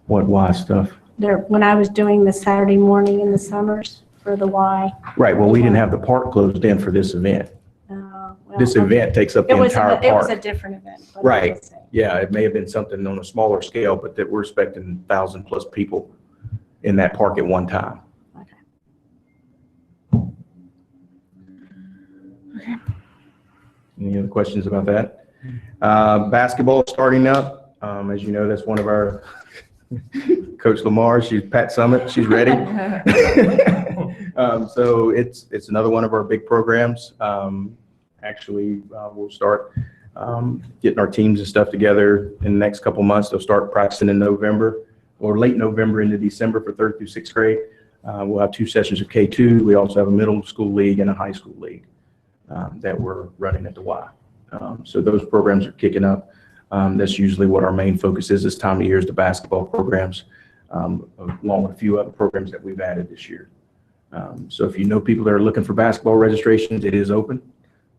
Speaker 13: What Y stuff?
Speaker 14: When I was doing the Saturday morning in the summers for the Y.
Speaker 13: Right, well, we didn't have the park closed in for this event.
Speaker 14: Well,
Speaker 13: This
Speaker 14: okay.
Speaker 13: event takes up the
Speaker 14: It was
Speaker 13: entire
Speaker 14: It was a
Speaker 13: park.
Speaker 14: different event. but
Speaker 13: Right.
Speaker 14: it's the same.
Speaker 13: Yeah, it may have been something on a smaller scale, but that we're expecting 1,000+ people in that park at one time.
Speaker 1: Okay.
Speaker 13: Any other questions about that? Basketball starting up. As you know, that's one of our, Coach Lamar, she's Pat Summit, she's ready. So it's another one of our big programs. Actually, we'll start getting our teams and stuff together in the next couple months. They'll start practicing in November or late November into December for 3rd through 6th grade. We'll have 2 sessions of K2. We also have a middle school league and a high school league that we're running at the Y. So those programs are kicking up. That's usually what our main focus is this time of year, is the basketball programs, along with a few other programs that we've added this year. So if you know people that are looking for basketball registrations, it is open.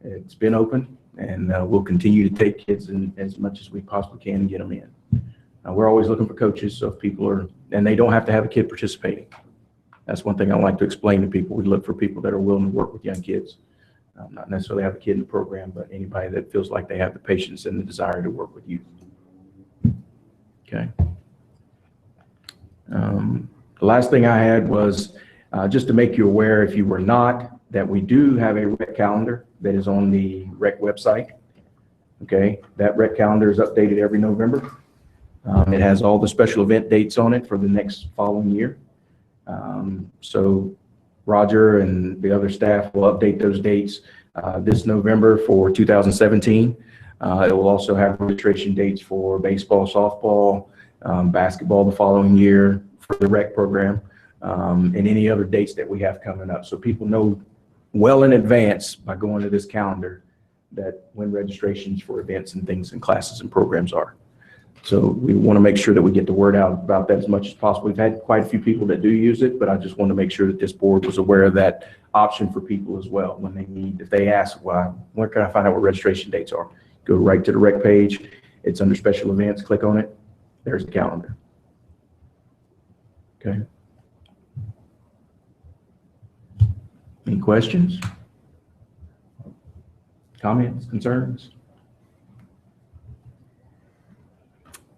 Speaker 13: It's been open, and we'll continue to take kids in as much as we possibly can and get them in. We're always looking for coaches, so if people are, and they don't have to have a kid participating. That's one thing I like to explain to people. We look for people that are willing to work with young kids. Not necessarily have a kid in the program, but anybody that feels like they have the patience and the desire to work with youth. Okay. The last thing I had was just to make you aware, if you were not, that we do have a rec calendar that is on the rec website. Okay, that rec calendar is updated every November. It has all the special event dates on it for the next following year. So Roger and the other staff will update those dates this November for 2017. It will also have registration dates for baseball, softball, basketball the following year for the rec program, and any other dates that we have coming up. So people know well in advance by going to this calendar that when registrations for events and things and classes and programs are. So we want to make sure that we get the word out about that as much as possible. We've had quite a few people that do use it, but I just want to make sure that this board was aware of that option for people as well when they need, if they ask, well, where can I find out what registration dates are? Go right to the rec page. It's under special events. Click on it. There's the calendar. Okay. Any questions? Comments, concerns?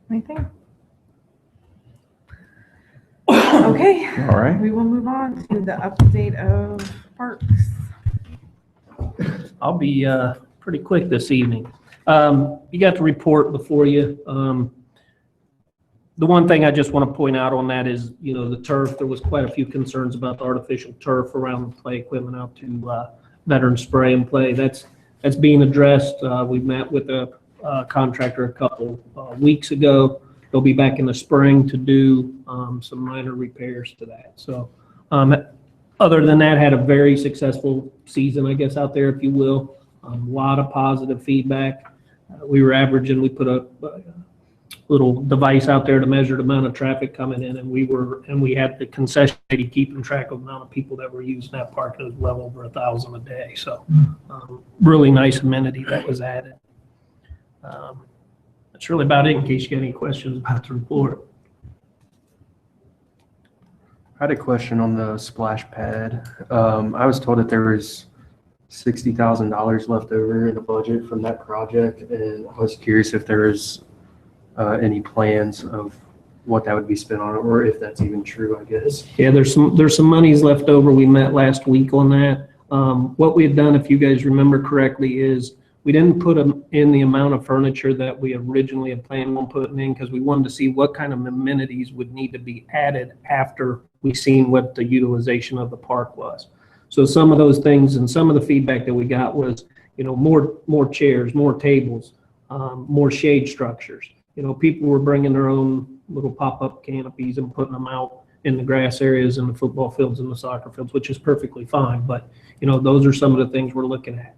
Speaker 1: Anything? Okay.
Speaker 13: All right.
Speaker 1: We will move on to the update of parks.
Speaker 10: I'll be pretty quick this evening. You got the report before you. The one thing I just want to point out on that is, you know, the turf. There was quite a few concerns about the artificial turf around the play equipment out to Veteran Spray and Play. That's being addressed. We met with a contractor a couple weeks ago. They'll be back in the spring to do some minor repairs to that. So other than that, had a very successful season, I guess, out there, if you will. A lot of positive feedback. We were averaging, we put a little device out there to measure the amount of traffic coming in, and we had the concession lady keeping track of the amount of people that were using that park. It was well over 1,000 a day. So really nice amenity that was added. That's really about it in case you got any questions about the report.
Speaker 11: I had a question on the splash pad. I was told that there was $60,000 left over in the budget from that project, and I was curious if there was any plans of what that would be spent on, or if that's even true, I guess.
Speaker 10: Yeah, there's some monies left over. We met last week on that. What we had done, if you guys remember correctly, is we didn't put in the amount of furniture that we originally had planned on putting in because we wanted to see what kind of amenities would need to be added after we seen what the utilization of the park was. So some of those things and some of the feedback that we got was, you know, more chairs, more tables, more shade structures. You know, people were bringing their own little pop-up canopies and putting them out in the grass areas and the football fields and the soccer fields, which is perfectly fine. But, you know, those are some of the things we're looking at.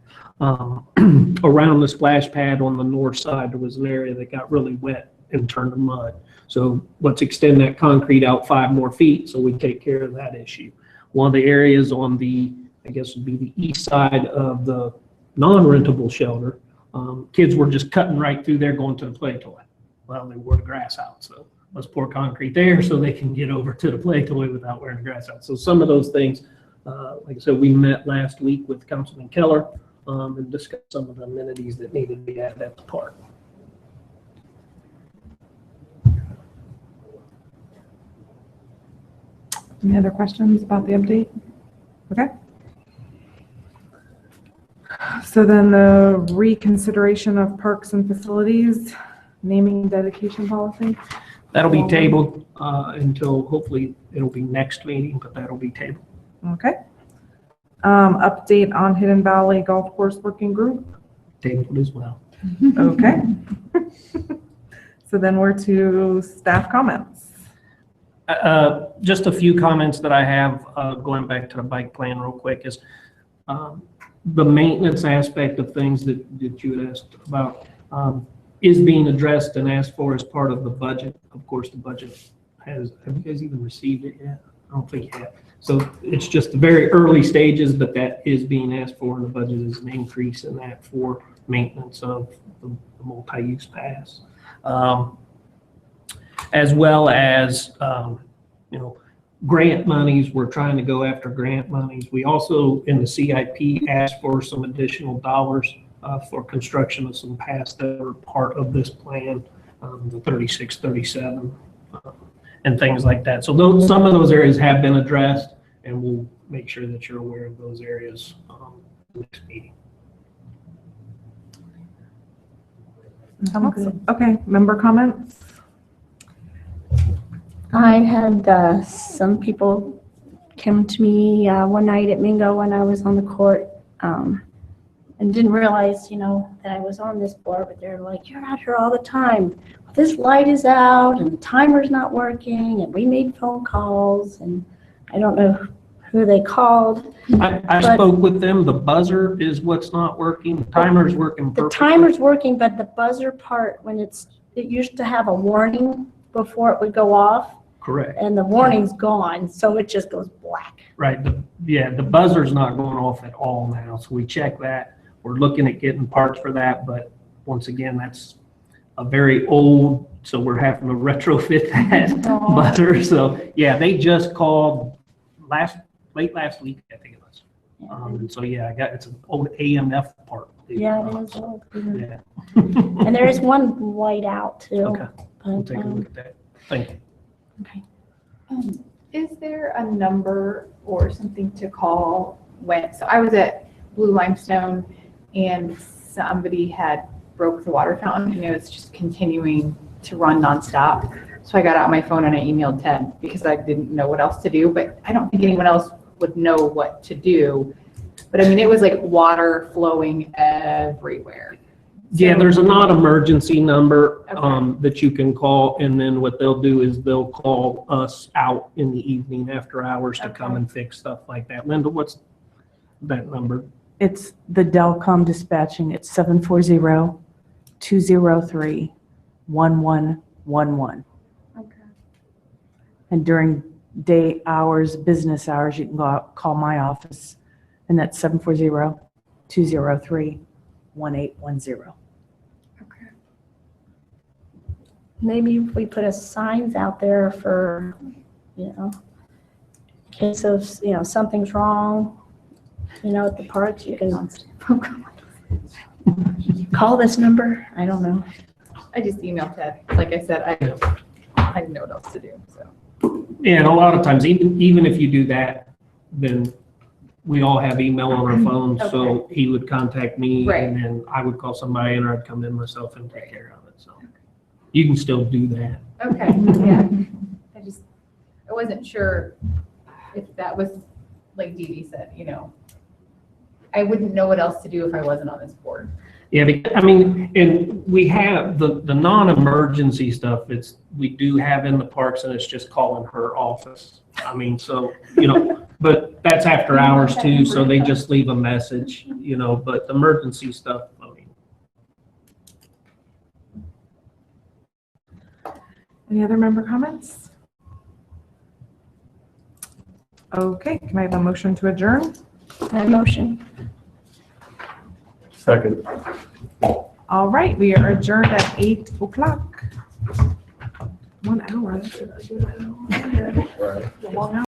Speaker 10: Around the splash pad on the north side, there was an area that got really wet and turned to mud. So let's extend that concrete out 5 more feet so we take care of that issue. One of the areas on the, I guess would be the east side of the non-rentable shelter, kids were just cutting right through there going to the play toy. Well, they wore the grass out, so let's pour concrete there so they can get over to the play toy without wearing the grass out. So some of those things, like I said, we met last week with Councilman Keller and discussed some of the amenities that needed to be added at the park.
Speaker 1: Any other questions about the update? Okay. So then the reconsideration of parks and facilities, naming and dedication policy.
Speaker 10: That'll be tabled until hopefully it'll be next meeting, but that'll be tabled.
Speaker 1: Okay. Update on Hidden Valley Golf Course Working Group.
Speaker 10: Tabled as well.
Speaker 1: Okay. So then we're to staff comments.
Speaker 10: Just a few comments that I have going back to the bike plan real quick is the maintenance aspect of things that you had asked about is being addressed and asked for as part of the budget. Of course, the budget have you guys even received it yet? I don't think yet. So it's just the very early stages, but that is being asked for in the budget is an increase in that for maintenance of the multi-use pass. As well as, you know, grant monies, we're trying to go after grant monies. We also, in the CIP, asked for some additional dollars for construction of some paths that are part of this plan, the 36, 37, and things like that. So those, some of those areas have been addressed, and we'll make sure that you're aware of those areas next meeting.
Speaker 1: Okay, member comments?
Speaker 14: I had some people come to me one night at Mingo when I was on the court and didn't realize, that I was on this board, but they're like, you're out here all the time. This light is out and the timer's not working, and we made phone calls, and I don't know who they called.
Speaker 10: I
Speaker 14: But-
Speaker 10: spoke with them. The buzzer is what's not working. The timer's working
Speaker 14: The
Speaker 10: perfectly.
Speaker 14: timer's working, but the buzzer part, it used to have a warning before it would go off,
Speaker 10: Correct.
Speaker 14: and the warning's gone, so it just goes black.
Speaker 10: Right, the buzzer's not going off at all now, so we check that. We're looking at getting parts for that, but once again, that's a very old, so we're having to retrofit that buzzer. So, yeah, they just called late last week, I think it was. And so, yeah, it's an old AMF part.
Speaker 14: Yeah, it is old.
Speaker 10: Yeah.
Speaker 14: And there is one light out too.
Speaker 10: Okay, we'll
Speaker 14: but,
Speaker 10: take a look at that. Thank you.
Speaker 14: Okay.
Speaker 15: Is there a number or something to call when, so I was at Blue Limestone and somebody had broke the water fountain and it was just continuing to run nonstop. So I got out my phone and I emailed Ted because I didn't know what else to do, but I don't think anyone else would know what to do. But I mean, it was like water flowing everywhere.
Speaker 10: Yeah, there's a non-emergency number
Speaker 15: Okay.
Speaker 10: that you can call, and then what they'll do is they'll call us out in the evening after hours to come and fix stuff like that. Linda, what's that number?
Speaker 5: It's the Delcom dispatching. It's 740-203-1111.
Speaker 14: Okay.
Speaker 5: And during day hours, business hours, you can go out, call my office, and that's 740-203-1810.
Speaker 14: Maybe if we put a signs out there for, in case of, something's wrong, at the parks, you can call this number. I don't know.
Speaker 15: I just emailed Ted. Like I said, I didn't know what else to do, so.
Speaker 10: Yeah, and a lot of times, even if you do that, then we all have email on our phones, so he would contact me,
Speaker 15: Right.
Speaker 10: and then I would call somebody, and I'd come in myself and take care of it, so. You can still do that.
Speaker 15: Okay, yeah. I wasn't sure if that was, like Dee Dee said, I wouldn't know what else to do if I wasn't on this board.
Speaker 10: Yeah, and we have the non-emergency stuff, we do have in the parks, and it's just calling her office. But that's after hours too, so they just leave a message, but the emergency stuff,
Speaker 1: Any other member comments? Okay, can I have a motion to adjourn?
Speaker 14: Motion.
Speaker 3: Second.
Speaker 1: All right, we are adjourned at 8 o'clock. 1 hour. That's a long hour.